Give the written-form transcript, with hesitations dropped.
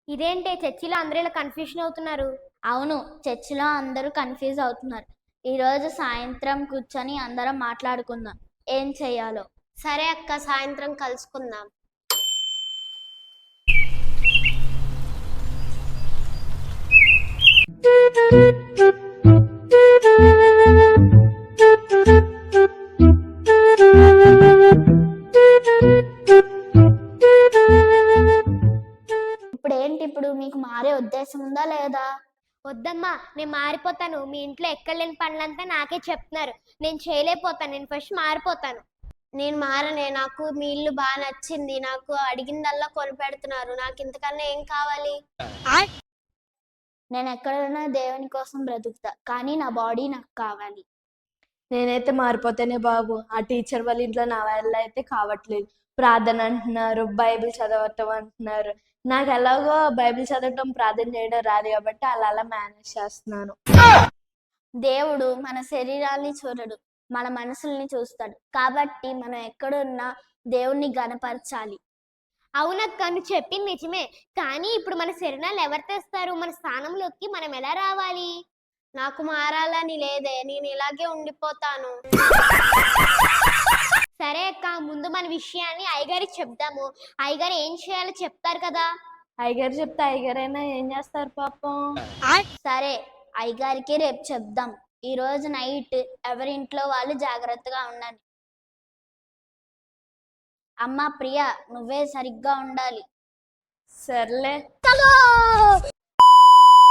ఇదేంటే చర్చిలో అందరూ ఇలా కన్ఫ్యూషన్ అవుతున్నారు? అవును, చర్చిలో అందరూ కన్ఫ్యూజ్ అవుతున్నారు. ఈరోజు సాయంత్రం కూర్చొని అందరం మాట్లాడుకుందాం ఏం చెయ్యాలో. సరే అక్క, సాయంత్రం కలుసుకుందాం. ఇప్పుడు మీకు మారే ఉద్దేశం ఉందా లేదా? వద్దమ్మా, నేను మారిపోతాను. మీ ఇంట్లో ఎక్కడ లేని పనులంతా నాకే చెప్తున్నారు. నేను చేయలేకపోతాను. నేను ఫస్ట్ మారిపోతాను. నేను మారనే. నాకు మీ ఇల్లు బాగా నచ్చింది. నాకు అడిగిందల్లా కొనిపెడుతున్నారు. నాకు ఇంతకన్నా ఏం కావాలి? నేను ఎక్కడున్నా దేవుని కోసం బ్రతుకుతా, కానీ నా బాడీ నాకు కావాలి. నేనైతే మారిపోతేనే బాబు. ఆ టీచర్ వాళ్ళ ఇంట్లో నా వల్ల అయితే కావట్లేదు. ప్రార్థన అంటున్నారు, బైబిల్ చదవటం అంటున్నారు. నాకు ఎలాగో బైబిల్ చదవటం ప్రార్థన చేయడం రాదు కాబట్టి అలా అలా మేనేజ్ చేస్తున్నాను. దేవుడు మన శరీరాన్ని చూడడు, మన మనసుల్ని చూస్తాడు. కాబట్టి మనం ఎక్కడున్నా దేవుణ్ణి గణపరచాలి. అవునక్క, నువ్వు చెప్పింది నిజమే. కానీ ఇప్పుడు మన శరీరాలు ఎవరు తెస్తారు? మన స్థానంలోకి మనం ఎలా రావాలి? నాకు మారాలని లేదే, నేను ఇలాగే ఉండిపోతాను. సరే అక్క, ముందు మన విషయాన్ని అయ్యగారికి చెప్దాము. అయ్యగారు ఏం చేయాలో చెప్తారు కదా. అయ్యగారు చెప్తే అయ్యగారైనా ఏం చేస్తారు పాపం. సరే, అయ్యగారికి రేపు చెప్దాం. ఈ రోజు నైట్ ఎవరింట్లో వాళ్ళు జాగ్రత్తగా ఉండండి. అమ్మా ప్రియా, నువ్వే సరిగ్గా ఉండాలి. సర్లే.